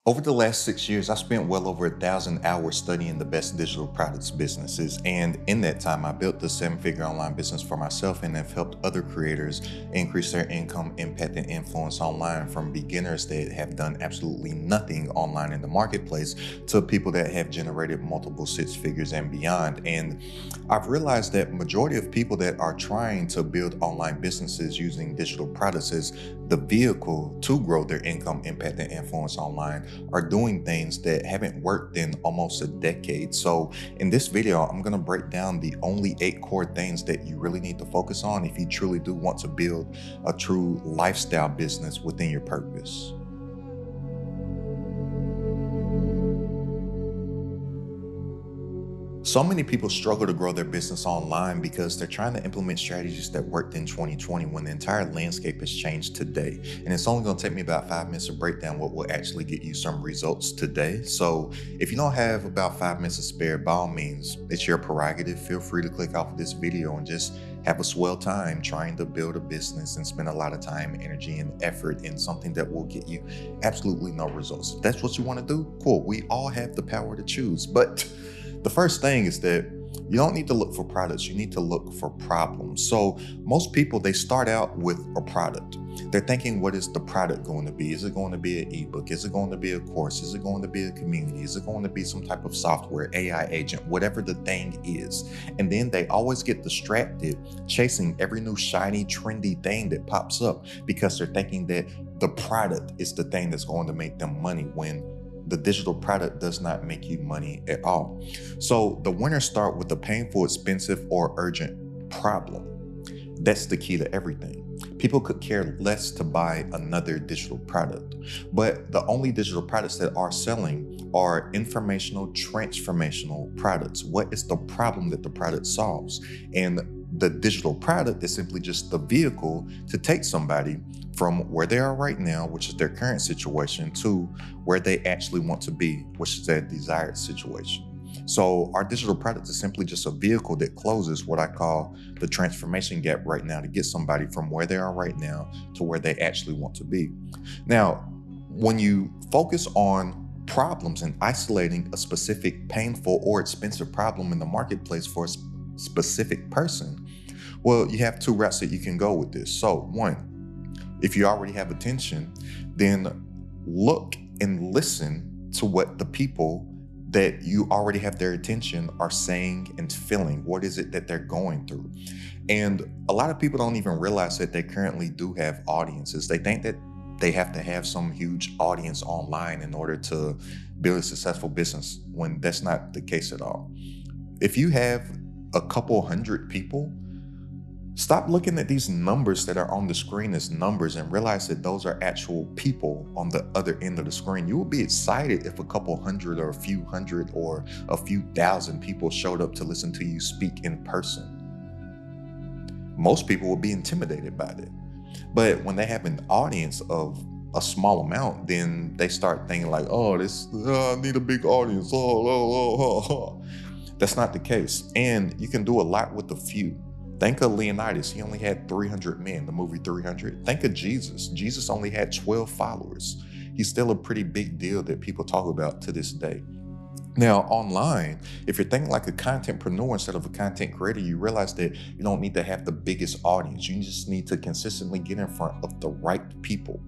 Over the last 6 years, I spent well over 1,000 hours studying the best digital products businesses. And in that time, I built the seven-figure online business for myself and have helped other creators increase their income, impact, and influence online, from beginners that have done absolutely nothing online in the marketplace to people that have generated multiple six figures and beyond. And I've realized that majority of people that are trying to build online businesses using digital products as the vehicle to grow their income, impact, and influence online are doing things that haven't worked in almost a decade. So in this video, I'm going to break down the only 8 core things that you really need to focus on if you truly do want to build a true lifestyle business within your purpose. So many people struggle to grow their business online because they're trying to implement strategies that worked in 2020 when the entire landscape has changed today. And it's only going to take me about 5 minutes to break down what will actually get you some results today. So if you don't have about 5 minutes to spare, by all means, it's your prerogative. Feel free to click off of this video and just have a swell time trying to build a business and spend a lot of time, energy, and effort in something that will get you absolutely no results. If that's what you want to do, cool. We all have the power to choose. But the first thing is that you don't need to look for products, you need to look for problems. So most people, they start out with a product. They're thinking, what is the product going to be? Is it going to be an ebook? Is it going to be a course? Is it going to be a community? Is it going to be some type of software, AI agent, whatever the thing is? And then they always get distracted chasing every new shiny, trendy thing that pops up because they're thinking that the product is the thing that's going to make them money, when the digital product does not make you money at all. So the winners start with a painful, expensive, or urgent problem. That's the key to everything. People could care less to buy another digital product, but the only digital products that are selling are informational, transformational products. What is the problem that the product solves? And the digital product is simply just the vehicle to take somebody from where they are right now, which is their current situation, to where they actually want to be, which is their desired situation. So our digital product is simply just a vehicle that closes what I call the transformation gap right now, to get somebody from where they are right now to where they actually want to be. Now, when you focus on problems and isolating a specific painful or expensive problem in the marketplace for a specific person, well, you have 2 routes that you can go with this. So one, if you already have attention, then look and listen to what the people that you already have their attention are saying and feeling. What is it that they're going through? And a lot of people don't even realize that they currently do have audiences. They think that they have to have some huge audience online in order to build a successful business, when that's not the case at all. If you have a couple hundred people, stop looking at these numbers that are on the screen as numbers and realize that those are actual people on the other end of the screen. You will be excited if a couple hundred or a few hundred or a few thousand people showed up to listen to you speak in person. Most people will be intimidated by that. But when they have an audience of a small amount, then they start thinking like, I need a big audience. That's not the case. And you can do a lot with a few. Think of Leonidas. He only had 300 men, the movie 300. Think of Jesus. Jesus only had 12 followers. He's still a pretty big deal that people talk about to this day. Now, online, if you're thinking like a contentpreneur instead of a content creator, you realize that you don't need to have the biggest audience. You just need to consistently get in front of the right people.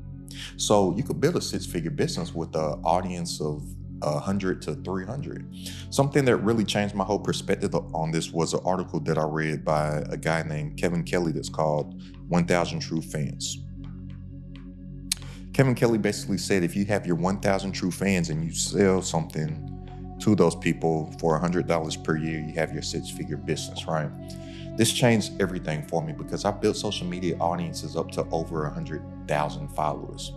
So you could build a 6-figure business with an audience of 100 to 300. Something that really changed my whole perspective on this was an article that I read by a guy named Kevin Kelly that's called 1,000 True Fans. Kevin Kelly basically said, if you have your 1,000 true fans and you sell something to those people for $100 per year, you have your 6-figure business, right? This changed everything for me because I built social media audiences up to over 100,000 followers.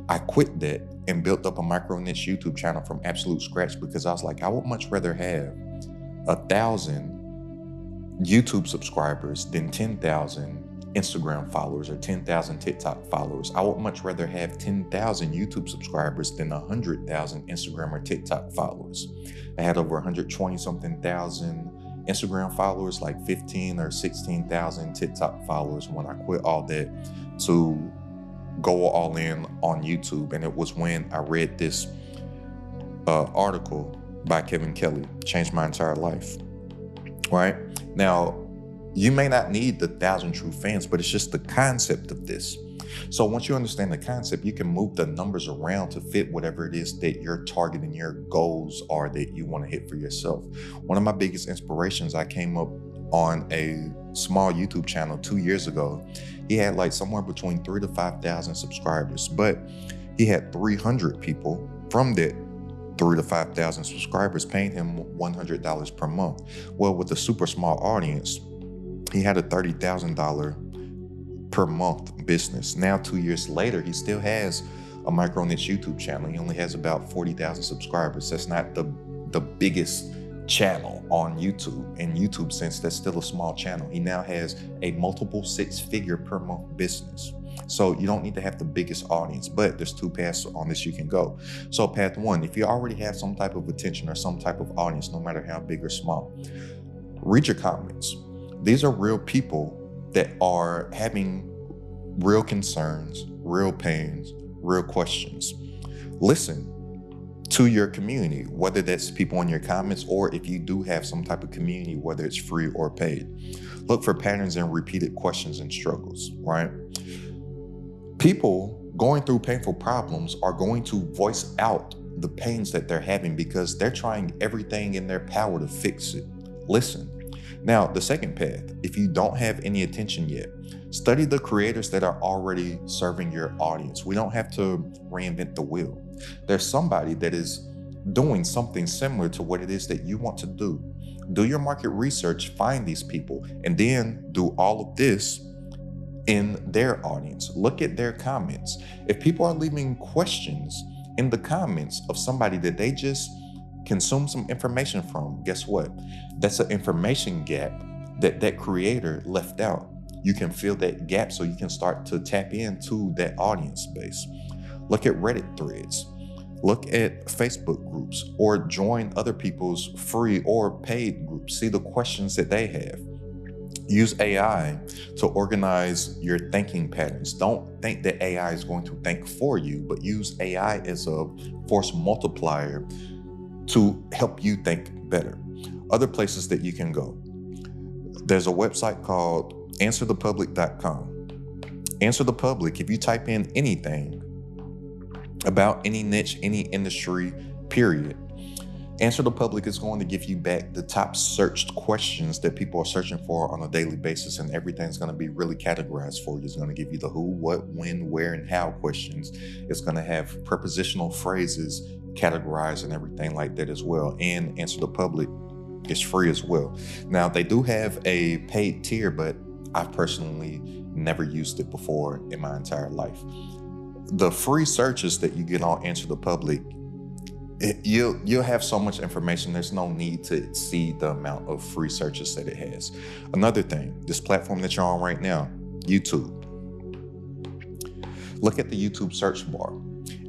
I quit that and built up a micro niche YouTube channel from absolute scratch because I was like, I would much rather have 1,000 YouTube subscribers than 10,000 Instagram followers or 10,000 TikTok followers. I would much rather have 10,000 YouTube subscribers than 100,000 Instagram or TikTok followers. I had over 120 something thousand Instagram followers, like 15 or 16,000 TikTok followers when I quit all that to go all in on YouTube. And it was when I read this article by Kevin Kelly, changed my entire life, right? Now, you may not need the 1,000 true fans, but it's just the concept of this. So once you understand the concept, you can move the numbers around to fit whatever it is that your target and your goals are that you want to hit for yourself. One of my biggest inspirations, I came up on a small YouTube channel 2 years ago. He had like somewhere between 3,000 to 5,000 subscribers, but he had 300 people from that 3,000 to 5,000 subscribers paying him $100 per month. Well, with a super small audience, he had a $30,000 per month business. Now, 2 years later, he still has a micro niche YouTube channel. He only has about 40,000 subscribers. That's not the biggest channel on YouTube. In YouTube sense, that's still a small channel. He now has a multiple six-figure per month business. So you don't need to have the biggest audience, but there's two paths on this you can go. So path one, if you already have some type of attention or some type of audience, no matter how big or small, read your comments. These are real people that are having real concerns, real pains, real questions. Listen to your community, whether that's people in your comments or if you do have some type of community, whether it's free or paid. Look for patterns and repeated questions and struggles, right? People going through painful problems are going to voice out the pains that they're having because they're trying everything in their power to fix it. Listen. Now, the second path, if you don't have any attention yet, study the creators that are already serving your audience. We don't have to reinvent the wheel. There's somebody that is doing something similar to what it is that you want to do. Do your market research, find these people, and then do all of this in their audience. Look at their comments. If people are leaving questions in the comments of somebody that they just consume some information from, guess what? That's an information gap that creator left out. You can fill that gap so you can start to tap into that audience base. Look at Reddit threads. Look at Facebook groups or join other people's free or paid groups. See the questions that they have. Use AI to organize your thinking patterns. Don't think that AI is going to think for you, but use AI as a force multiplier to help you think better. Other places that you can go. There's a website called answerthepublic.com. Answer the Public, if you type in anything about any niche, any industry, period, Answer the Public is going to give you back the top searched questions that people are searching for on a daily basis, and everything's going to be really categorized for you. It's going to give you the who, what, when, where, and how questions. It's going to have prepositional phrases categorized and everything like that as well. And Answer the Public is free as well. Now, they do have a paid tier, but I've personally never used it before in my entire life. The free searches that you get on Answer the Public, you'll have so much information. There's no need to exceed the amount of free searches that it has. Another thing, this platform that you're on right now, YouTube. Look at the YouTube search bar.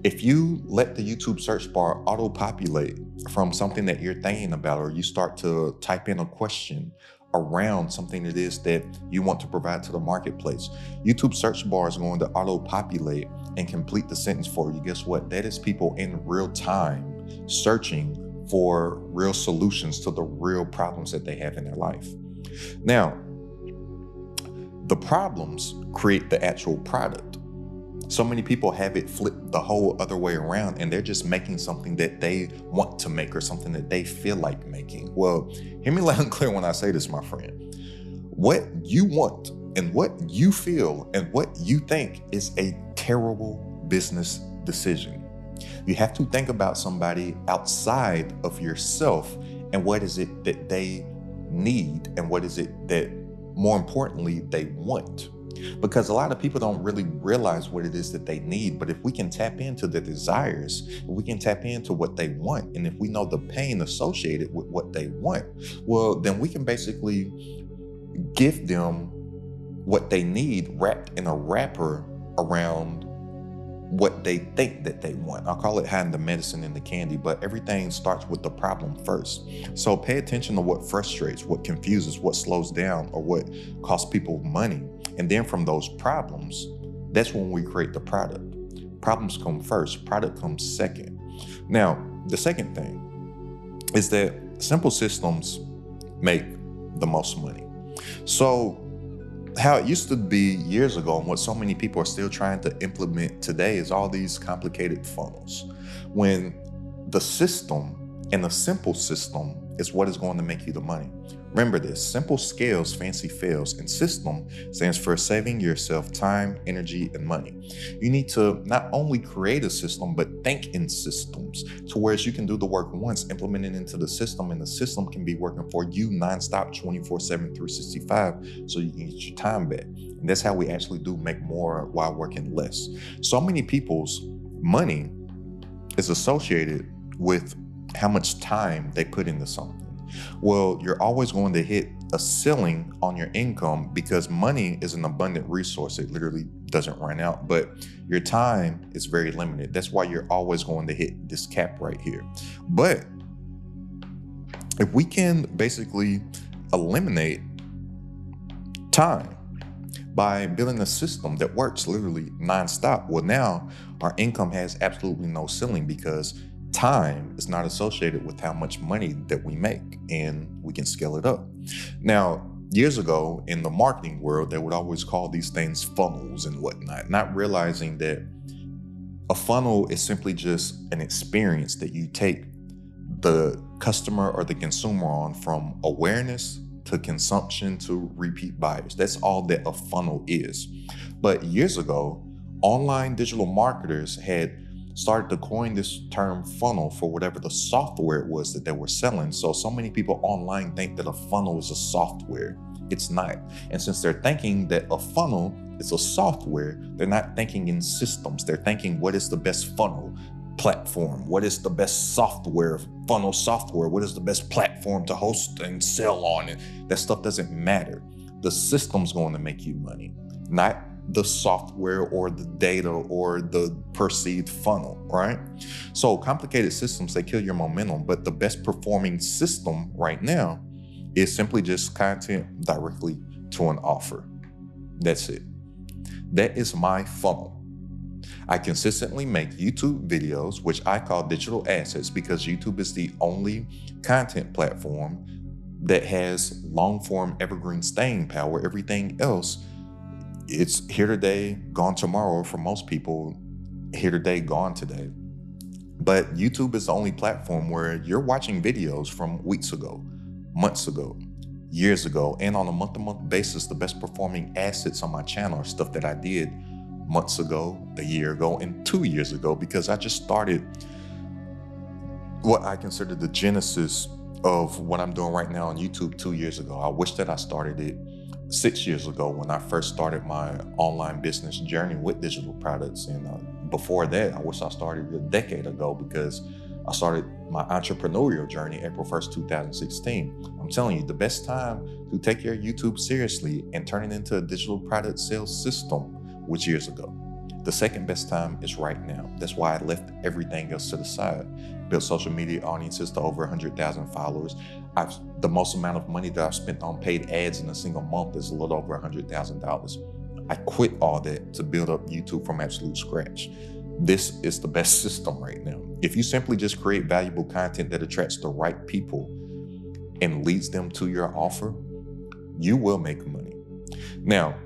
If you let the YouTube search bar auto-populate from something that you're thinking about, or you start to type in a question around something it is that you want to provide to the marketplace, YouTube search bar is going to auto-populate and complete the sentence for you. Guess what? That is people in real time searching for real solutions to the real problems that they have in their life. Now, the problems create the actual product. So many people have it flipped the whole other way around, and they're just making something that they want to make or something that they feel like making. Well, hear me loud and clear when I say this, my friend. What you want and what you feel and what you think is a terrible business decision. You have to think about somebody outside of yourself and what is it that they need and what is it that, more importantly, they want. Because a lot of people don't really realize what it is that they need. But if we can tap into their desires, if we can tap into what they want, and if we know the pain associated with what they want, well, then we can basically give them what they need wrapped in a wrapper around what they think that they want. I'll call it hiding the medicine in the candy, but everything starts with the problem first. So pay attention to what frustrates, what confuses, what slows down, or what costs people money. And then from those problems, that's when we create the product. Problems come first, product comes second. Now, the second thing is that simple systems make the most money. So how it used to be years ago and what so many people are still trying to implement today is all these complicated funnels. When the system and the simple system is what is going to make you the money. Remember this: simple scales, fancy fails, and system stands for saving yourself time, energy, and money. You need to not only create a system, but think in systems to where you can do the work once, implement it into the system, and the system can be working for you nonstop 24/7, 365, so you can get your time back. And that's how we actually do make more while working less. So many people's money is associated with how much time they put into something. Well, you're always going to hit a ceiling on your income because money is an abundant resource. It literally doesn't run out, but your time is very limited. That's why you're always going to hit this cap right here. But if we can basically eliminate time by building a system that works literally nonstop, well, now our income has absolutely no ceiling because time is not associated with how much money that we make, and we can scale it up. Now, years ago in the marketing world, they would always call these things funnels and whatnot, not realizing that a funnel is simply just an experience that you take the customer or the consumer on from awareness to consumption to repeat buyers. That's all that a funnel is. But years ago, online digital marketers had started to coin this term funnel for whatever the software it was that they were selling. So many people online think that a funnel is a software. It's not. And since they're thinking that a funnel is a software, they're not thinking in systems. They're thinking, what is the best funnel platform? What is the best software, funnel software? What is the best platform to host and sell on? And that stuff doesn't matter. The system's going to make you money, not the software or the data or the perceived funnel, right? So complicated systems, they kill your momentum, but the best performing system right now is simply just content directly to an offer. That's it. That is my funnel. I consistently make YouTube videos, which I call digital assets, because YouTube is the only content platform that has long form evergreen staying power. Everything else, it's here today, gone tomorrow. For most people, here today, gone today. But YouTube is the only platform where you're watching videos from weeks ago, months ago, years ago, and on a month-to-month basis, the best performing assets on my channel are stuff that I did months ago, a year ago, and 2 years ago, because I just started what I consider the genesis of what I'm doing right now on YouTube 2 years ago. I wish that I started it 6 years ago when I first started my online business journey with digital products. And before that, I wish I started a decade ago, because I started my entrepreneurial journey April 1st, 2016. I'm telling you, the best time to take your YouTube seriously and turn it into a digital product sales system was years ago. The second best time is right now. That's why I left everything else to the side. Built social media audiences to over 100,000 followers. The most amount of money that I've spent on paid ads in a single month is a little over $100,000. I quit all that to build up YouTube from absolute scratch. This is the best system right now. If you simply just create valuable content that attracts the right people and leads them to your offer, you will make money. Now,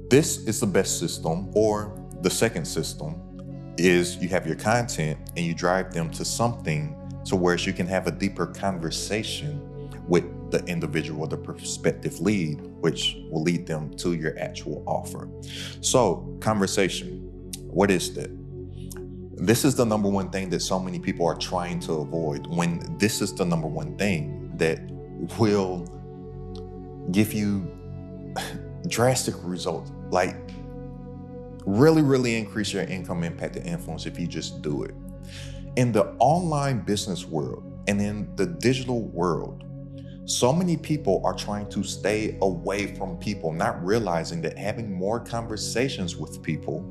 this is the best system, or the second system is you have your content and you drive them to something to where you can have a deeper conversation with the individual or the prospective lead, which will lead them to your actual offer. So conversation, what is that? This is the number one thing that so many people are trying to avoid, when this is the number one thing that will give you drastic results, like really increase your income, impact, and influence if you just do it. In the online business world and in the digital world, so many people are trying to stay away from people, not realizing that having more conversations with people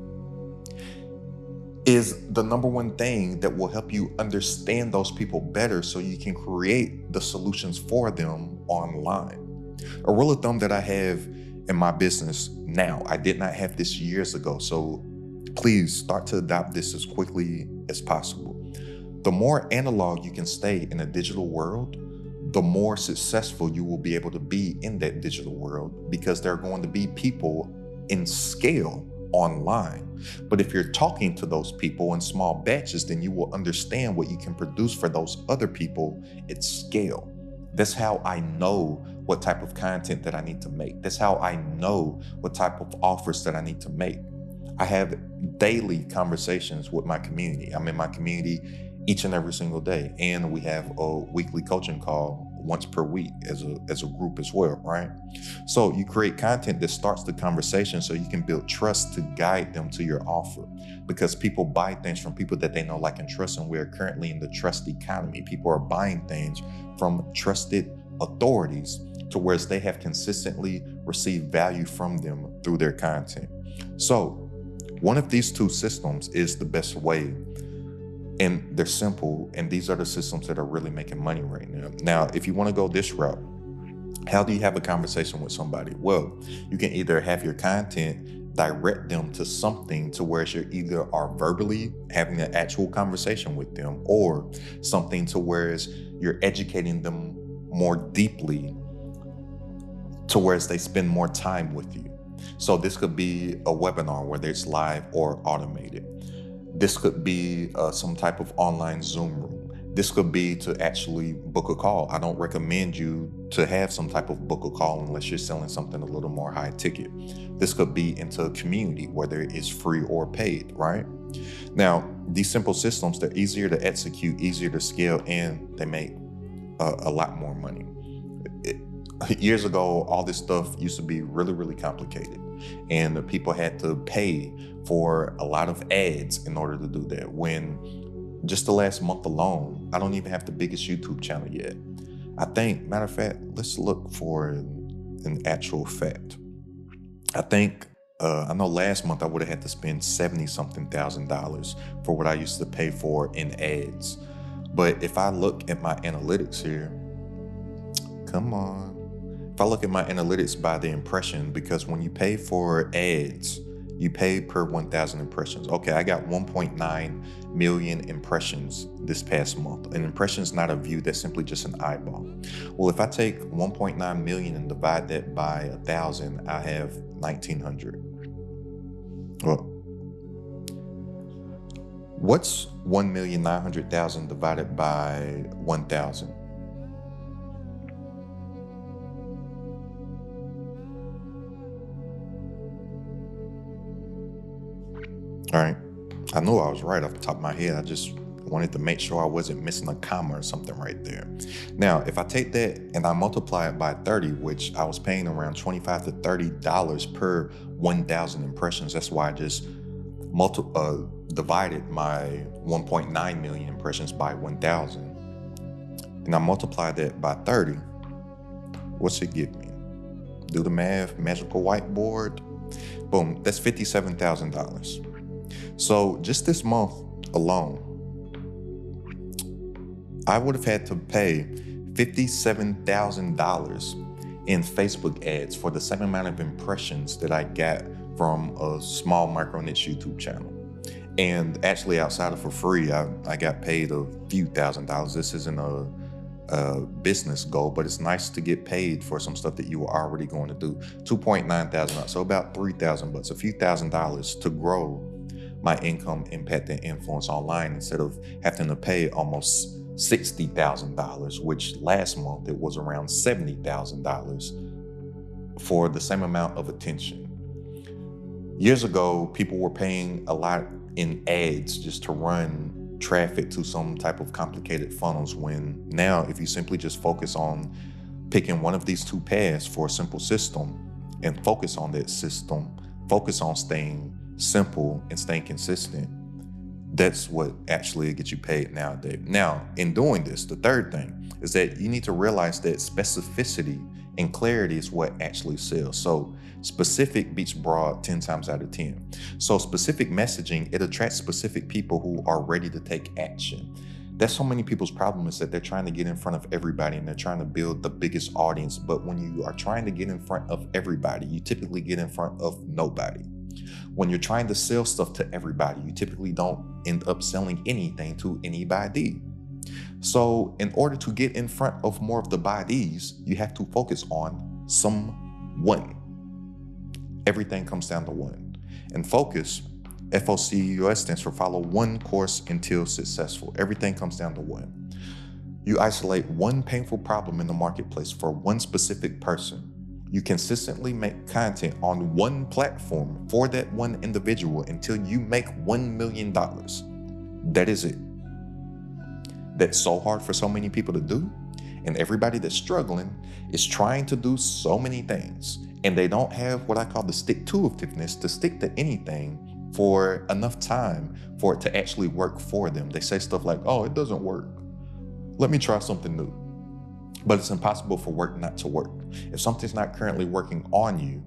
is the number one thing that will help you understand those people better so you can create the solutions for them online. A rule of thumb that I have in my business now, I did not have this years ago, so please start to adopt this as quickly as possible. The more analog you can stay in a digital world, the more successful you will be able to be in that digital world, because there are going to be people in scale online. But if you're talking to those people in small batches, then you will understand what you can produce for those other people at scale. That's how I know what type of content that I need to make. That's how I know what type of offers that I need to make. I have daily conversations with my community. I'm in my community each and every single day. And we have a weekly coaching call once per week as a group as well, right? So you create content that starts the conversation so you can build trust to guide them to your offer, because people buy things from people that they know, like, and trust. And we're currently in the trust economy. People are buying things from trusted authorities to where they have consistently received value from them through their content. So one of these two systems is the best way, and they're simple, and these are the systems that are really making money right now. Now, if you want to go this route, how do you have a conversation with somebody? Well, you can either have your content direct them to something to where you either are verbally having an actual conversation with them, or something to where you're educating them more deeply to where they spend more time with you. So this could be a webinar, whether it's live or automated. This could be some type of online Zoom room. This could be to actually book a call. I don't recommend you to have some type of book a call unless you're selling something a little more high ticket. This could be into a community, whether it's free or paid, right? Now, these simple systems, they're easier to execute, easier to scale, and they make a lot more money. Years ago, all this stuff used to be really, really complicated, and the people had to pay for a lot of ads in order to do that. When just the last month alone, I don't even have the biggest YouTube channel yet. I think, matter of fact, let's look for an actual fact. I think, I know last month I would have had to spend $70-something thousand for what I used to pay for in ads. But if I look at my analytics here, come on. If I look at my analytics by the impression, because when you pay for ads, you pay per 1,000 impressions. Okay, I got 1.9 million impressions this past month. An impression is not a view, that's simply just an eyeball. Well, if I take 1.9 million and divide that by 1,000, I have 1,900. Well, what's 1,900,000 divided by 1,000? All right. I knew I was right off the top of my head. I just wanted to make sure I wasn't missing a comma or something right there. Now, if I take that and I multiply it by 30, which I was paying around $25 to $30 per 1,000 impressions, that's why I just divided my 1.9 million impressions by 1,000. And I multiply that by 30. What's it give me? Do the math, magical whiteboard. Boom, that's $57,000. So just this month alone, I would have had to pay $57,000 in Facebook ads for the same amount of impressions that I got from a small micro niche YouTube channel. And actually, outside of for free, I got paid a few $1,000s. This isn't a business goal, but it's nice to get paid for some stuff that you were already going to do. 2.9 thousand, so about $3,000, a few $1,000s to grow my income, impact, and influence online, instead of having to pay almost $60,000, which last month it was around $70,000 for the same amount of attention. Years ago, people were paying a lot in ads just to run traffic to some type of complicated funnels, when now if you simply just focus on picking one of these two paths for a simple system and focus on that system, focus on staying simple and staying consistent, that's what actually gets you paid nowadays. Now, in doing this, the third thing is that you need to realize that specificity and clarity is what actually sells. So specific beats broad 10 times out of 10. So specific messaging, it attracts specific people who are ready to take action. That's so many people's problem, is that they're trying to get in front of everybody and they're trying to build the biggest audience. But when you are trying to get in front of everybody, you typically get in front of nobody. When you're trying to sell stuff to everybody, you typically don't end up selling anything to anybody. So in order to get in front of more of the bodies, you have to focus on someone. Everything comes down to one. And focus, FOCUS, stands for follow one course until successful. Everything comes down to one. You isolate one painful problem in the marketplace for one specific person. You consistently make content on one platform for that one individual until you make $1 million. That is it. That's so hard for so many people to do. And everybody that's struggling is trying to do so many things. And they don't have what I call the stick-to-itiveness to stick to anything for enough time for it to actually work for them. They say stuff like, oh, it doesn't work. Let me try something new. But it's impossible for work not to work. If something's not currently working on you,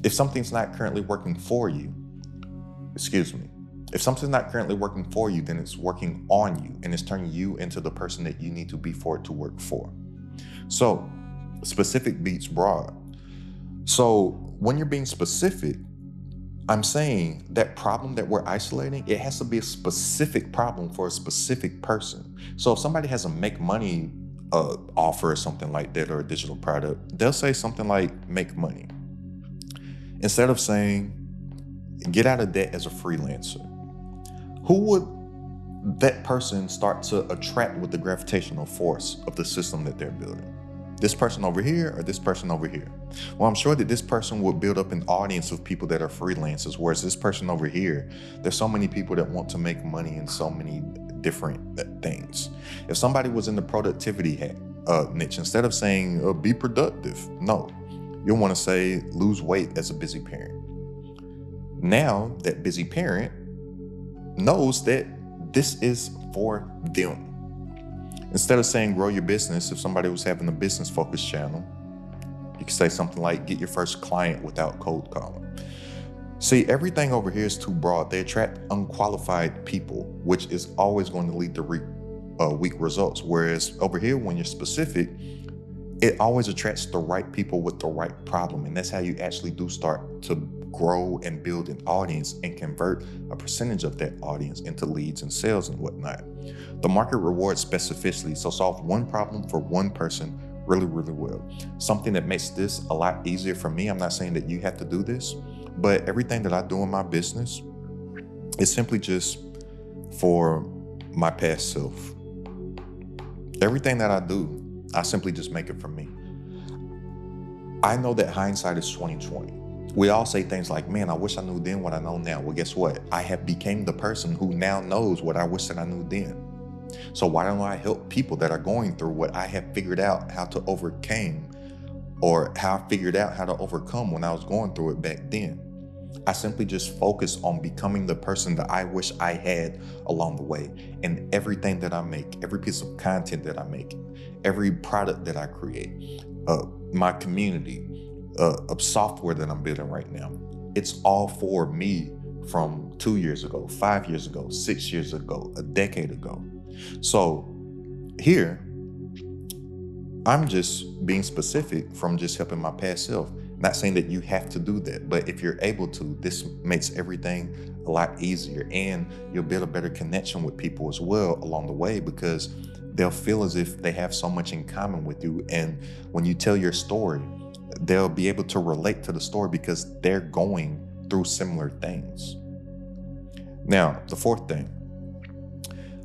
if something's not currently working for you, if something's not currently working for you, then it's working on you and it's turning you into the person that you need to be for it to work for. So specific beats broad. So when you're being specific, I'm saying that problem that we're isolating, it has to be a specific problem for a specific person. So if somebody has a make money offer or something like that, or a digital product, they'll say something like make money. Instead of saying get out of debt as a freelancer, who would that person start to attract with the gravitational force of the system that they're building? This person over here or this person over here? Well, I'm sure that this person would build up an audience of people that are freelancers, whereas this person over here, there's so many people that want to make money in so many different things. If somebody was in the productivity niche, instead of saying be productive, no, you'll want to say lose weight as a busy parent. Now that busy parent knows that this is for them. Instead of saying grow your business, if somebody was having a business focused channel, you could say something like get your first client without cold calling. See, everything over here is too broad. They attract unqualified people, which is always going to lead to weak results. Whereas over here, when you're specific, it always attracts the right people with the right problem. And that's how you actually do start to grow and build an audience and convert a percentage of that audience into leads and sales and whatnot. The market rewards specificity. So solve one problem for one person really, really well. Something that makes this a lot easier for me. I'm not saying that you have to do this, but everything that I do in my business is simply just for my past self. Everything that I do, I simply just make it for me. I know that hindsight is 20/20. We all say things like, man, I wish I knew then what I know now. Well, guess what? I have become the person who now knows what I wish that I knew then. So why don't I help people that are going through what I have figured out how to overcome, or how I figured out how to overcome when I was going through it back then? I simply just focus on becoming the person that I wish I had along the way. And everything that I make, every piece of content that I make, every product that I create, my community, of software that I'm building right now, it's all for me from 2 years ago, 5 years ago, 6 years ago, a decade ago. So here, I'm just being specific from just helping my past self. Not saying that you have to do that, but if you're able to, this makes everything a lot easier, and you'll build a better connection with people as well along the way, because they'll feel as if they have so much in common with you. And when you tell your story, they'll be able to relate to the story because they're going through similar things. Now, the fourth thing,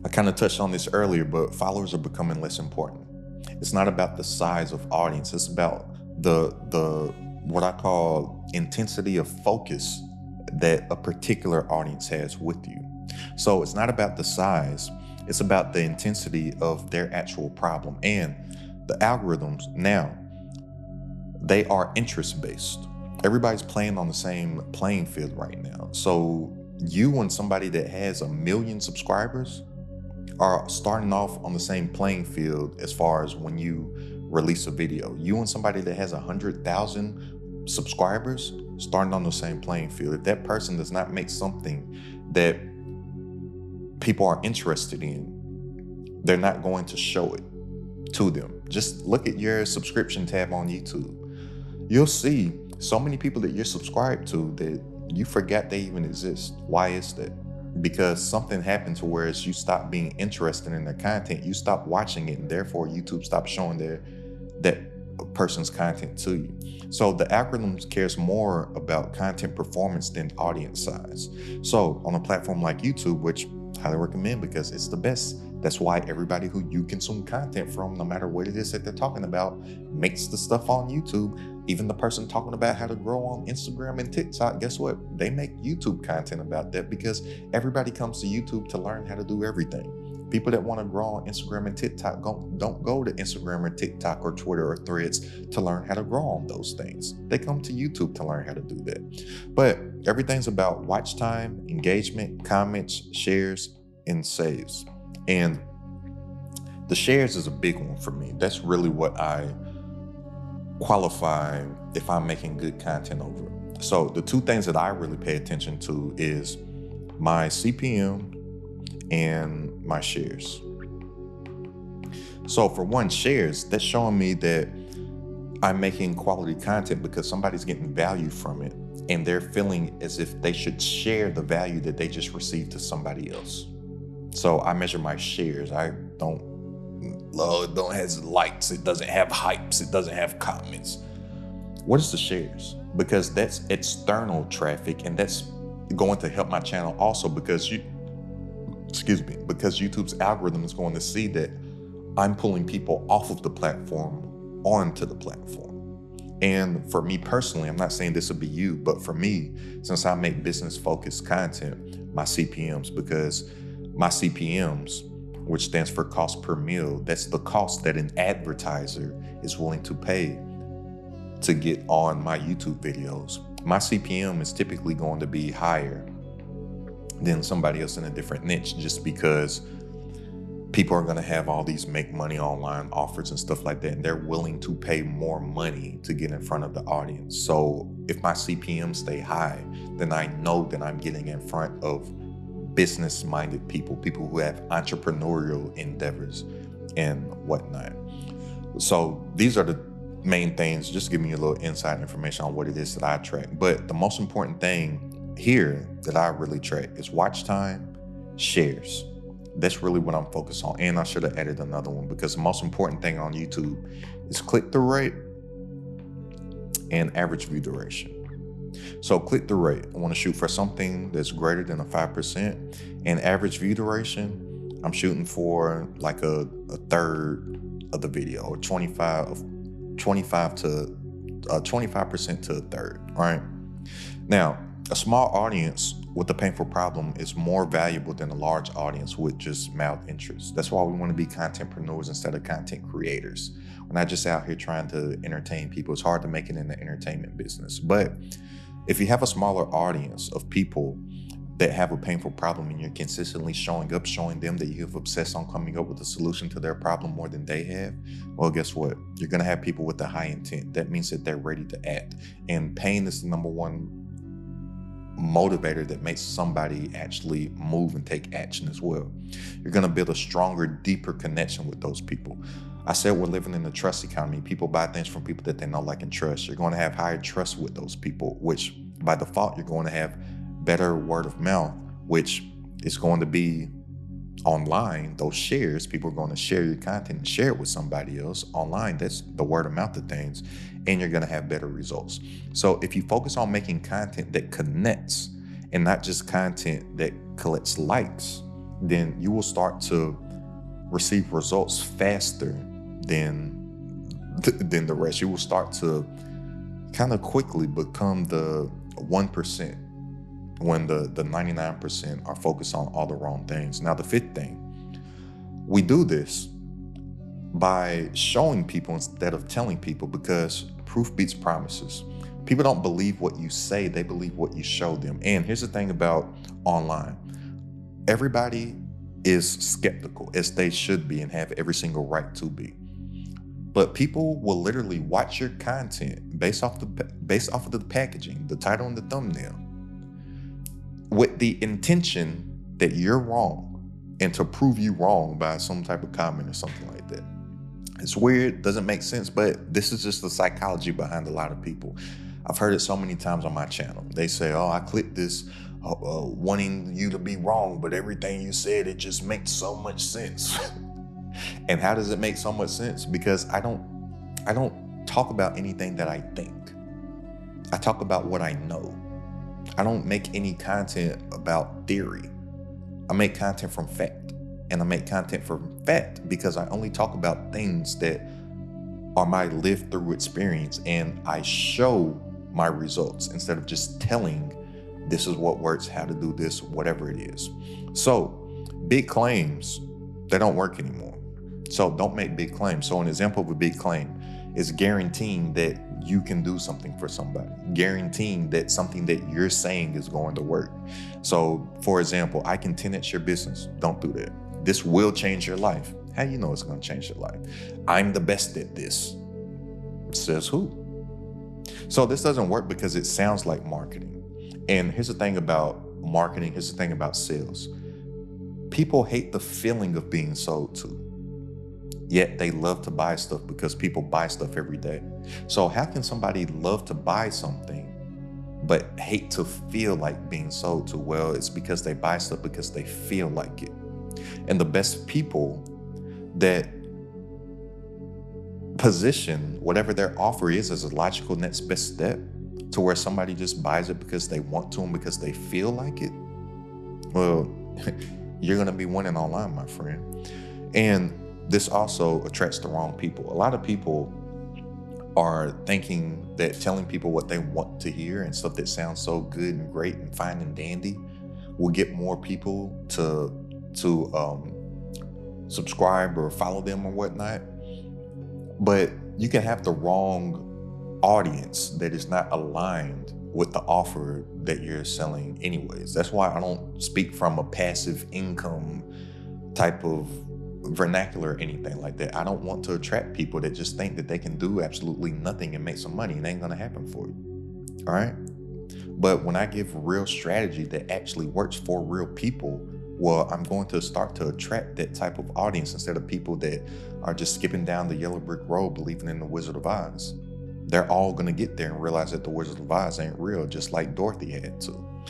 I kind of touched on this earlier, but followers are becoming less important. It's not about the size of audience. It's about the what I call intensity of focus that a particular audience has with you. So it's not about the size. It's about the intensity of their actual problem. And the algorithms now, they are interest-based. Everybody's playing on the same playing field right now. So you and somebody that has 1 million subscribers are starting off on the same playing field as far as when you release a video. You and somebody that has 100,000 subscribers starting on the same playing field. If that person does not make something that people are interested in, they're not going to show it to them. Just look at your subscription tab on YouTube. You'll see so many people that you're subscribed to that you forgot they even exist. Why is that? because something happened to where you stop being interested in their content, you stop watching it, and therefore YouTube stops showing that person's content to you. So the algorithms cares more about content performance than audience size. So on a platform like YouTube, which I highly recommend because it's the best, that's why everybody who you consume content from, no matter what it is that they're talking about, makes the stuff on YouTube. Even the person talking about how to grow on Instagram and TikTok, guess what? They make YouTube content about that because everybody comes to YouTube to learn how to do everything. People that want to grow on Instagram and TikTok don't go to Instagram or TikTok or Twitter or Threads to learn how to grow on those things. They come to YouTube to learn how to do that. But everything's about watch time, engagement, comments, shares, and saves. And the shares is a big one for me. That's really what I qualify if I'm making good content over. So the two things that I really pay attention to is my CPM and my shares. So for one, shares, that's showing me that I'm making quality content because somebody's getting value from it and they're feeling as if they should share the value that they just received to somebody else. So I measure my shares. It don't have likes, it doesn't have hypes, it doesn't have comments. What is the shares? Because that's external traffic, and that's going to help my channel also because YouTube's algorithm is going to see that I'm pulling people off of the platform onto the platform. And for me personally, I'm not saying this will be you, but for me, since I make business focused content, my CPMs, because my CPMs, which stands for cost per mil, that's the cost that an advertiser is willing to pay to get on my YouTube videos. My CPM is typically going to be higher than somebody else in a different niche, just because people are going to have all these make money online offers and stuff like that, and they're willing to pay more money to get in front of the audience. So if my CPM stay high, then I know that I'm getting in front of business-minded people who have entrepreneurial endeavors and whatnot. So these are the main things, just giving you a little inside information on what it is that I track. But the most important thing here that I really track is watch time, shares. That's really what I'm focused on. And I should have added another one, because the most important thing on YouTube is click-through rate and average view duration. So click-through rate, I want to shoot for something that's greater than a 5%, and average view duration, I'm shooting for like a third of the video, or 25% to a third, right? Now, a small audience with a painful problem is more valuable than a large audience with just mild interest. That's why we want to be contentpreneurs instead of content creators. We're not just out here trying to entertain people. It's hard to make it in the entertainment business. But if you have a smaller audience of people that have a painful problem and you're consistently showing them that you have obsessed on coming up with a solution to their problem more than they have, well, guess what? You're going to have people with a high intent. That means that they're ready to act. And pain is the number one motivator that makes somebody actually move and take action as well. You're going to build a stronger, deeper connection with those people. I said we're living in the trust economy. People buy things from people that they know, like, and trust. You're going to have higher trust with those people, which by default, you're going to have better word of mouth, which is going to be online. Those shares, people are going to share your content and share it with somebody else online. That's the word of mouth of things, and you're going to have better results. So if you focus on making content that connects and not just content that collects likes, then you will start to receive results faster than the rest. You will start to kind of quickly become the 1% when the 99% are focused on all the wrong things. Now, the fifth thing, we do this by showing people instead of telling people, because proof beats promises. People don't believe what you say, they believe what you show them. And here's the thing about online. Everybody is skeptical, as they should be and have every single right to be. But people will literally watch your content based off of the packaging, the title and the thumbnail, with the intention that you're wrong and to prove you wrong by some type of comment or something like that. It's weird, doesn't make sense, but this is just the psychology behind a lot of people. I've heard it so many times on my channel. They say, oh, I clicked this wanting you to be wrong, but everything you said, it just makes so much sense. And how does it make so much sense? Because I don't talk about anything that I think. I talk about what I know. I don't make any content about theory. I make content from fact. And I make content from fact because I only talk about things that are my lived through experience, and I show my results instead of just telling this is what works, how to do this, whatever it is. So big claims, they don't work anymore. So don't make big claims. So an example of a big claim is guaranteeing that you can do something for somebody, guaranteeing that something that you're saying is going to work. So for example, I can 10x your business. Don't do that. This will change your life. How do you know it's going to change your life? I'm the best at this. Says who? So this doesn't work because it sounds like marketing. And here's the thing about marketing. Here's the thing about sales. People hate the feeling of being sold to. Yet they love to buy stuff because people buy stuff every day. So how can somebody love to buy something but hate to feel like being sold to? Well, it's because they buy stuff because they feel like it. And the best people that position whatever their offer is as a logical next best step to where somebody just buys it because they want to and because they feel like it, well, you're going to be winning online, my friend. And this also attracts the wrong people. A lot of people are thinking that telling people what they want to hear and stuff that sounds so good and great and fine and dandy will get more people to subscribe or follow them or whatnot. But you can have the wrong audience that is not aligned with the offer that you're selling anyways. That's why I don't speak from a passive income type of vernacular or anything like that. I don't want to attract people that just think that they can do absolutely nothing and make some money, and it ain't gonna happen for you. All right. But when I give real strategy that actually works for real people, well, I'm going to start to attract that type of audience instead of people that are just skipping down the yellow brick road believing in the Wizard of Oz. They're all going to get there and realize that the Wizard of Oz ain't real, just like Dorothy had to.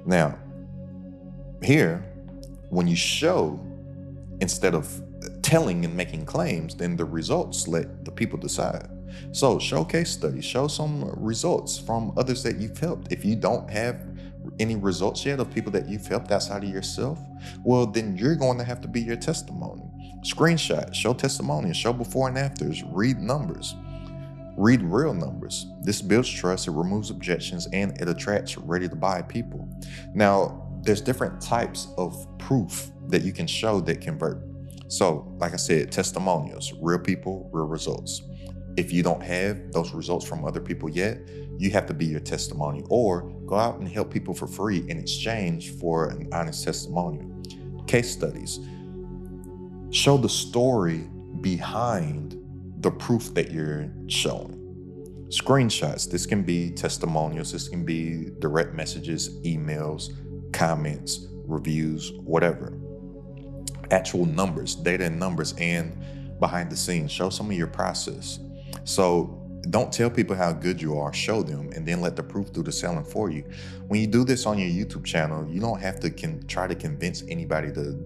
Now, here, when you show instead of telling and making claims, then the results let the people decide. So show case studies, show some results from others that you've helped. If you don't have any results yet of people that you've helped outside of yourself, well, then you're going to have to be your testimony. Screenshots, show testimonials, show before and afters, read numbers, read real numbers. This builds trust, it removes objections, and it attracts ready to buy people. Now, there's different types of proof that you can show that convert. So, like I said, testimonials, real people, real results. If you don't have those results from other people yet, you have to be your testimony, or go out and help people for free in exchange for an honest testimonial. Case studies. Show the story behind the proof that you're showing. Screenshots. This can be testimonials. This can be direct messages, emails, comments, reviews, whatever. Actual numbers, data and numbers, and behind the scenes. Show some of your process. So don't tell people how good you are, show them, and then let the proof do the selling for you. When you do this on your YouTube channel, you don't have to try to convince anybody to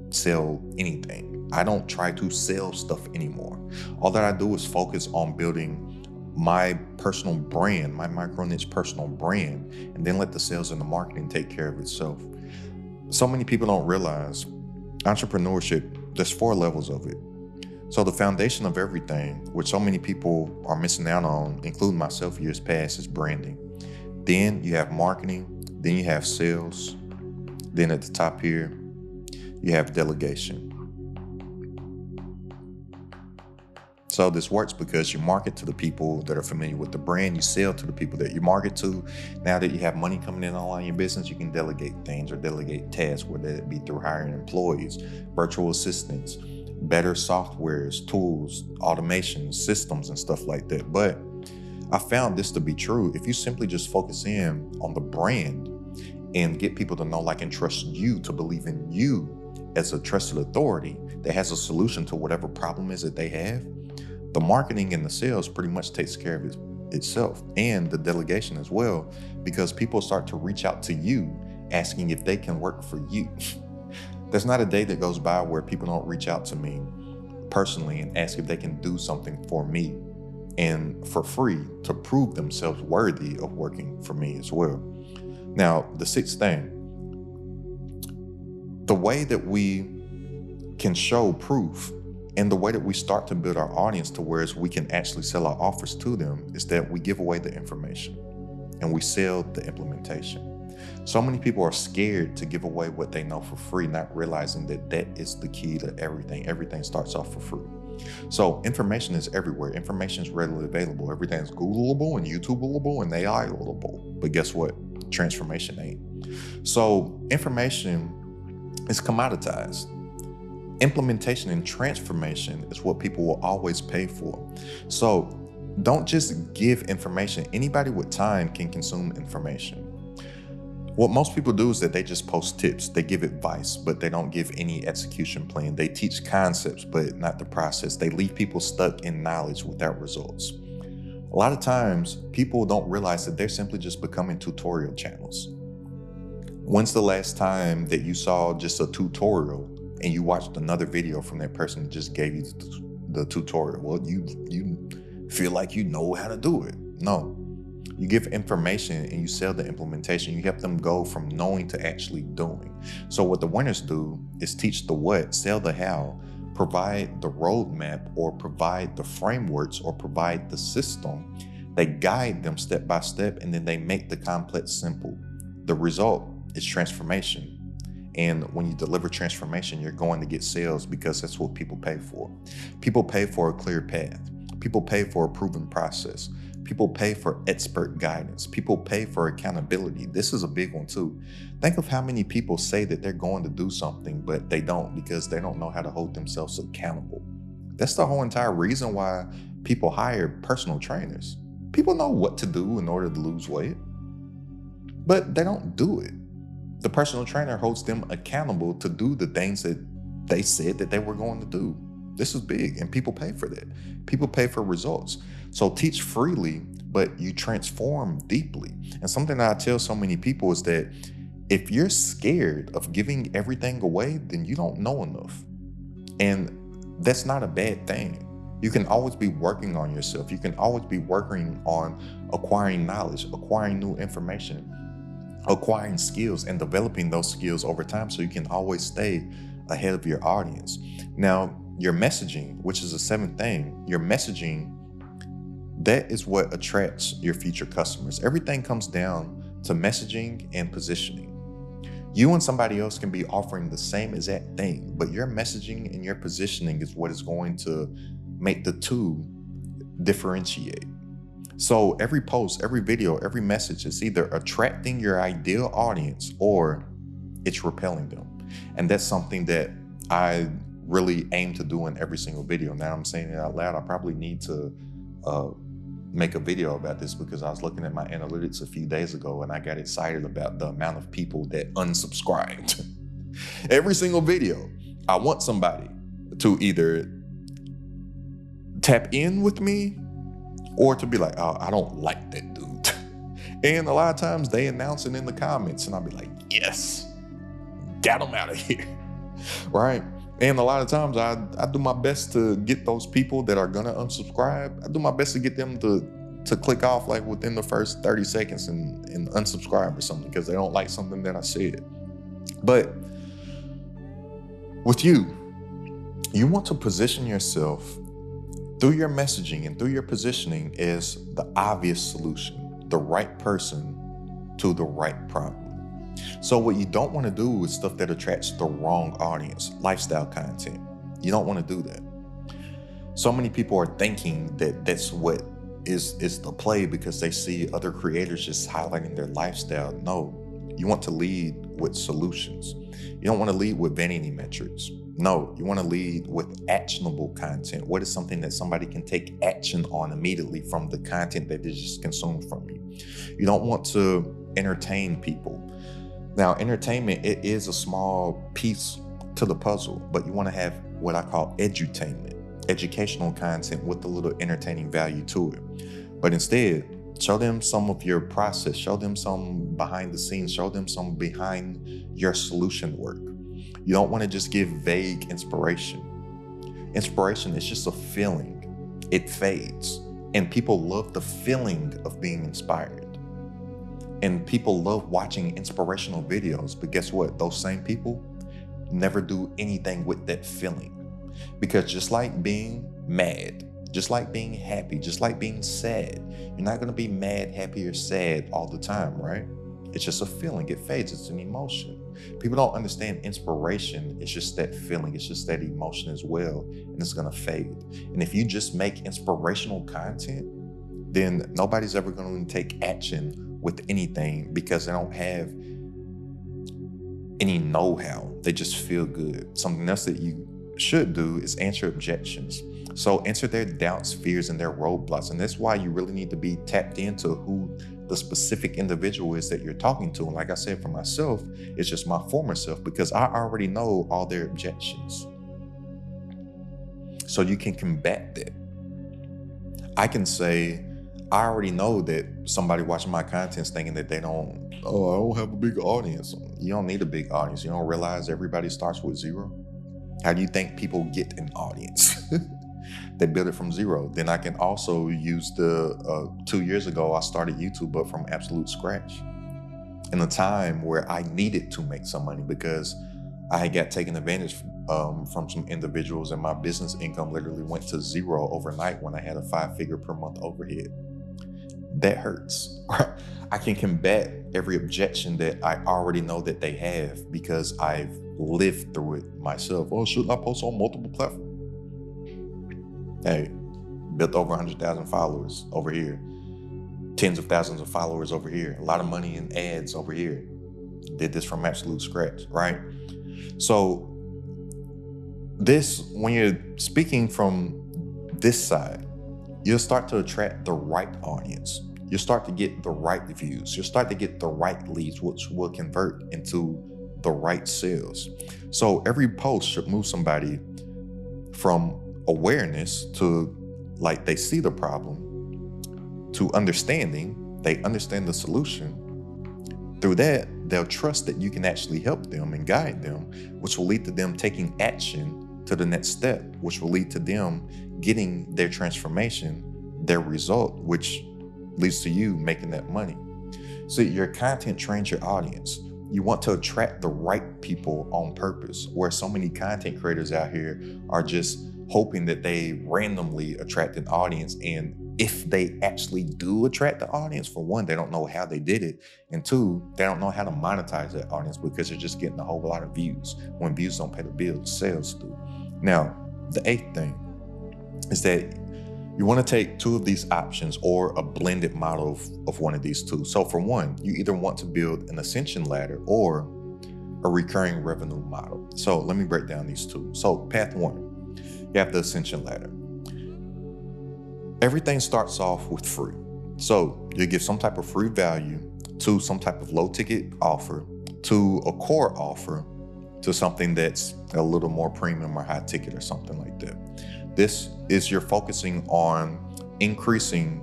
sell anything. I don't try to sell stuff anymore. All that I do is focus on building my personal brand, my micro niche personal brand, and then let the sales and the marketing take care of itself. So many people don't realize entrepreneurship, there's 4 levels of it. So the foundation of everything, which so many people are missing out on, including myself years past, is branding. Then you have marketing, then you have sales, then at the top here, you have delegation. So this works because you market to the people that are familiar with the brand, you sell to the people that you market to. Now that you have money coming in all on your business, you can delegate things or delegate tasks, whether it be through hiring employees, virtual assistants, better softwares, tools, automation, systems, and stuff like that. But I found this to be true. If you simply just focus in on the brand and get people to know, like, and trust you, to believe in you as a trusted authority that has a solution to whatever problem is that they have, the marketing and the sales pretty much takes care of itself, and the delegation as well, because people start to reach out to you asking if they can work for you. There's not a day that goes by where people don't reach out to me personally and ask if they can do something for me and for free to prove themselves worthy of working for me as well. Now, the sixth thing, the way that we can show proof and the way that we start to build our audience to where we can actually sell our offers to them is that we give away the information and we sell the implementation. So many people are scared to give away what they know for free, not realizing that that is the key to everything. Everything starts off for free. So information is everywhere. Information is readily available. Everything's Googleable and YouTubeable and AIable. But guess what? Transformation ain't. So information is commoditized. Implementation and transformation is what people will always pay for. So don't just give information. Anybody with time can consume information. What most people do is that they just post tips. They give advice, but they don't give any execution plan. They teach concepts, but not the process. They leave people stuck in knowledge without results. A lot of times, people don't realize that they're simply just becoming tutorial channels. When's the last time that you saw just a tutorial and you watched another video from that person that just gave you the tutorial? Well, you feel like you know how to do it. No. You give information and you sell the implementation. You help them go from knowing to actually doing. So what the winners do is teach the what, sell the how, provide the roadmap or provide the frameworks or provide the system. They guide them step by step and then they make the complex simple. The result is transformation. And when you deliver transformation, you're going to get sales because that's what people pay for. People pay for a clear path. People pay for a proven process. People pay for expert guidance. People pay for accountability. This is a big one too. Think of how many people say that they're going to do something, but they don't because they don't know how to hold themselves accountable. That's the whole entire reason why people hire personal trainers. People know what to do in order to lose weight, but they don't do it. The personal trainer holds them accountable to do the things that they said that they were going to do. This is big, and people pay for that. People pay for results. So teach freely, but you transform deeply. And something that I tell so many people is that if you're scared of giving everything away, then you don't know enough. And that's not a bad thing. You can always be working on yourself. You can always be working on acquiring knowledge, acquiring new information, acquiring skills, and developing those skills over time so you can always stay ahead of your audience. Now, your messaging, which is the seventh thing, your messaging, that is what attracts your future customers. Everything comes down to messaging and positioning. You and somebody else can be offering the same exact thing, but your messaging and your positioning is what is going to make the two differentiate. So every post, every video, every message is either attracting your ideal audience or it's repelling them. And that's something that I really aim to do in every single video. Now I'm saying it out loud. I probably need to make a video about this because I was looking at my analytics a few days ago and I got excited about the amount of people that unsubscribed. Every single video, I want somebody to either tap in with me or to be like, oh, I don't like that dude. And a lot of times they announce it in the comments and I'll be like, yes, get them out of here, right? And a lot of times I do my best to get those people that are gonna unsubscribe. I do my best to get them to click off like within the first 30 seconds and unsubscribe or something because they don't like something that I said. But with you want to position yourself through your messaging and through your positioning as the obvious solution, the right person to the right problem. So what you don't want to do is stuff that attracts the wrong audience, lifestyle content. You don't want to do that. So many people are thinking that that's what is the play because they see other creators just highlighting their lifestyle. No, you want to lead with solutions. You don't want to lead with vanity metrics. No, you want to lead with actionable content. What is something that somebody can take action on immediately from the content that is just consumed from you? You don't want to entertain people. Now, entertainment, it is a small piece to the puzzle, but you want to have what I call edutainment, educational content with a little entertaining value to it. But instead, Show them some of your process. Show them some behind the scenes. Show them some behind your solution work. You don't want to just give vague inspiration. Inspiration is just a feeling. It fades. And people love the feeling of being inspired. And people love watching inspirational videos. But guess what? Those same people never do anything with that feeling. Because just like being mad, just like being happy, just like being sad, you're not going to be mad, happy, or sad all the time, right? It's just a feeling. It fades. It's an emotion. People don't understand inspiration. It's just that feeling. It's just that emotion as well. And it's going to fade. And if you just make inspirational content, then nobody's ever going to take action with anything because they don't have any know-how. They just feel good. Something else that you should do is answer objections. So answer their doubts, fears, and their roadblocks. And that's why you really need to be tapped into who the specific individual is that you're talking to. And like I said, for myself, it's just my former self, because I already know all their objections. So you can combat that. I can say, I already know that somebody watching my content is thinking that I don't have a big audience. You don't need a big audience. You don't realize everybody starts with zero? How do you think people get an audience? They build it from zero. Then I can also use 2 years ago, I started YouTube up from absolute scratch in a time where I needed to make some money because I had got taken advantage from some individuals, and my business income literally went to zero overnight when I had a 5-figure per month overhead. That hurts. I can combat every objection that I already know that they have because I've lived through it myself. Oh, should I post on multiple platforms? Hey, built over 100,000 followers over here. Tens of thousands of followers over here. A lot of money in ads over here. Did this from absolute scratch, right? So when you're speaking from this side, you'll start to attract the right audience. You'll start to get the right views. You'll start to get the right leads, which will convert into the right sales. So every post should move somebody from awareness to, like, they see the problem, to understanding, they understand the solution. Through that, they'll trust that you can actually help them and guide them, which will lead to them taking action to the next step, which will lead to them getting their transformation, their result, which leads to you making that money. So your content trains your audience. You want to attract the right people on purpose, where so many content creators out here are just hoping that they randomly attract an audience. And if they actually do attract the audience, for one, they don't know how they did it. And two, they don't know how to monetize that audience because they're just getting a whole lot of views. When views don't pay the bills, sales do. Now, the 8th thing is that you want to take 2 of these options or a blended model of one of these 2. So for one, you either want to build an ascension ladder or a recurring revenue model. So let me break down these 2. So path 1, you have the ascension ladder. Everything starts off with free. So you give some type of free value to some type of low ticket offer, to a core offer, to something that's a little more premium or high ticket or something like that. This is you're focusing on increasing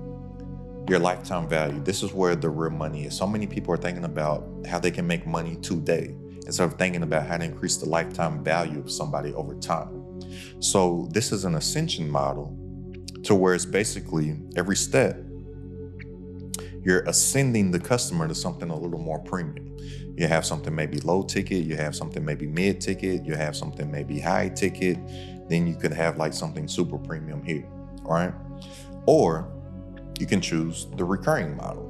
your lifetime value. This is where the real money is. So many people are thinking about how they can make money today instead of thinking about how to increase the lifetime value of somebody over time. So this is an ascension model to where it's basically every step you're ascending the customer to something a little more premium. You have something maybe low ticket, you have something maybe mid ticket, you have something maybe high ticket, then you could have like something super premium here, right? Or you can choose the recurring model,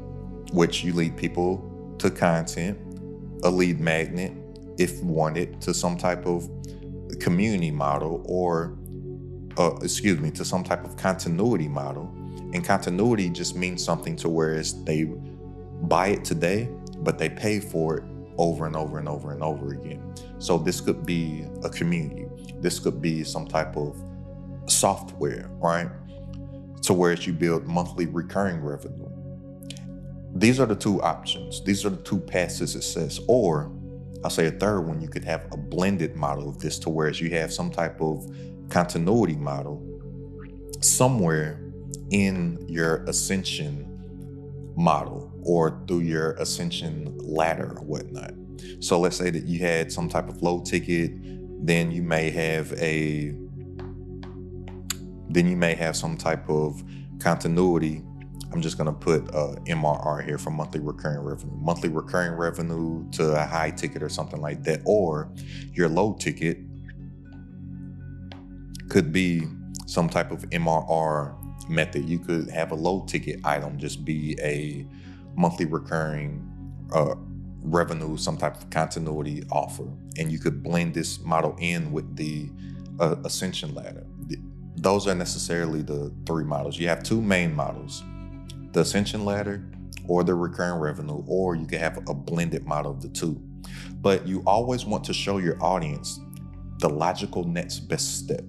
which you lead people to content, a lead magnet, if wanted, to some type of community model, or to some type of continuity model. And continuity just means something to where they buy it today, but they pay for it over and over and over and over again. So this could be a community. This could be some type of software, right? To where you build monthly recurring revenue. These are the 2 options. These are the 2 paths to success. Or I'll say a third one, you could have a blended model of this to where you have some type of continuity model somewhere in your ascension model or through your ascension ladder or whatnot. So let's say that you had some type of low ticket, then you may have some type of continuity. I'm just going to put MRR here for monthly recurring revenue to a high ticket or something like that. Or your low ticket could be some type of MRR method. You could have a low ticket item just be a monthly recurring revenue, some type of continuity offer. And you could blend this model in with the ascension ladder. Those are necessarily the three models. You have two main models, the ascension ladder or the recurring revenue, or you can have a blended model of the two. But you always want to show your audience the logical next best step.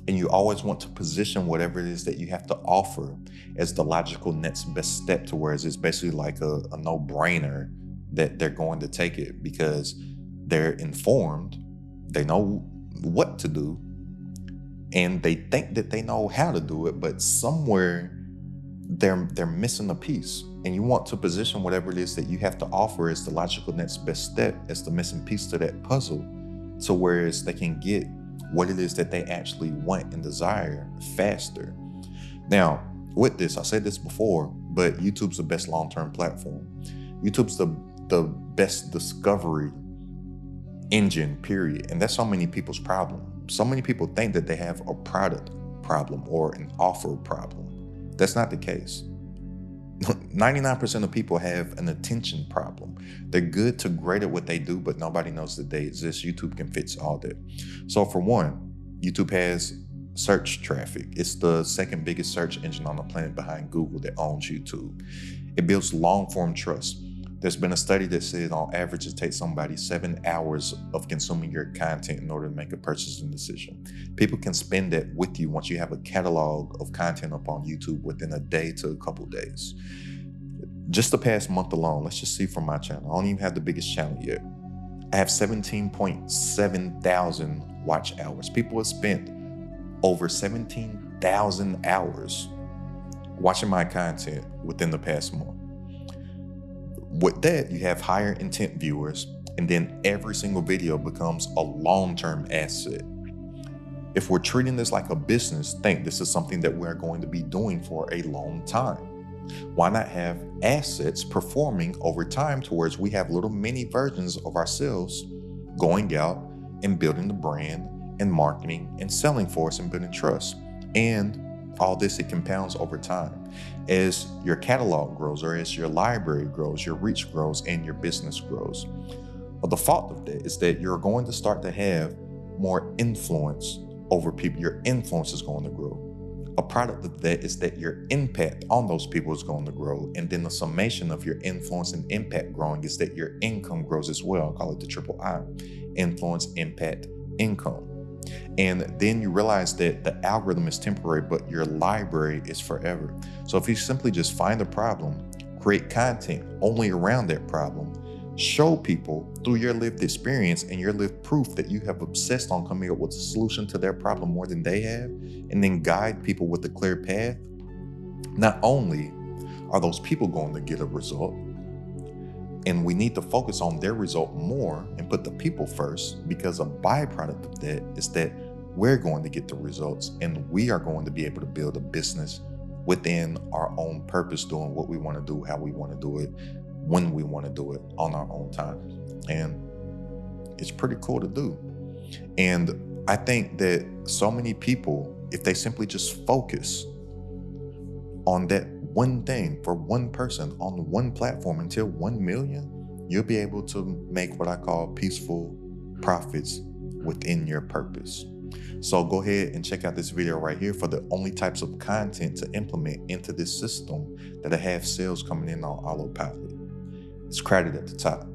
And you always want to position whatever it is that you have to offer as the logical next best step, to where it's basically like a no-brainer that they're going to take it because they're informed, they know what to do, and they think that they know how to do it, but somewhere they're missing a piece. And you want to position whatever it is that you have to offer as the logical next best step, as the missing piece to that puzzle, so whereas they can get what it is that they actually want and desire faster. Now, with this, I said this before, but YouTube's the best long-term platform. YouTube's the best discovery engine, period. And that's so many people's problem. So many people think that they have a product problem or an offer problem. That's not the case. 99% of people have an attention problem. They're good to great at what they do, but nobody knows that they exist. YouTube can fix all that. So for one, YouTube has search traffic. It's the second biggest search engine on the planet behind Google that owns YouTube. It builds long-form trust. There's been a study that said on average it takes somebody 7 hours of consuming your content in order to make a purchasing decision. People can spend that with you once you have a catalog of content up on YouTube within a day to a couple days. Just the past month alone, let's just see from my channel. I don't even have the biggest channel yet. I have 17.7 thousand watch hours. People have spent over 17,000 hours watching my content within the past month. With that, you have higher intent viewers, and then every single video becomes a long-term asset. If we're treating this like a business, think this is something that we're going to be doing for a long time. Why not have assets performing over time towards we have little mini versions of ourselves going out and building the brand and marketing and selling for us and building trust. And all this, it compounds over time. As your catalog grows, or as your library grows, your reach grows, and your business grows. But the fault of that is that you're going to start to have more influence over people. Your influence is going to grow. A product of that is that your impact on those people is going to grow. And then the summation of your influence and impact growing is that your income grows as well. I call it the triple I: influence, impact, income. And then you realize that the algorithm is temporary, but your library is forever. So if you simply just find a problem, create content only around that problem, show people through your lived experience and your lived proof that you have obsessed on coming up with a solution to their problem more than they have, and then guide people with a clear path, not only are those people going to get a result, and we need to focus on their result more and put the people first, because a byproduct of that is that we're going to get the results and we are going to be able to build a business within our own purpose, doing what we want to do, how we want to do it, when we want to do it, on our own time. And it's pretty cool to do. And I think that so many people, if they simply just focus on that one thing for one person on one platform until 1 million, you'll be able to make what I call peaceful profits within your purpose. So go ahead and check out this video right here for the only types of content to implement into this system that I have sales coming in on autopilot. It's crowded at the top.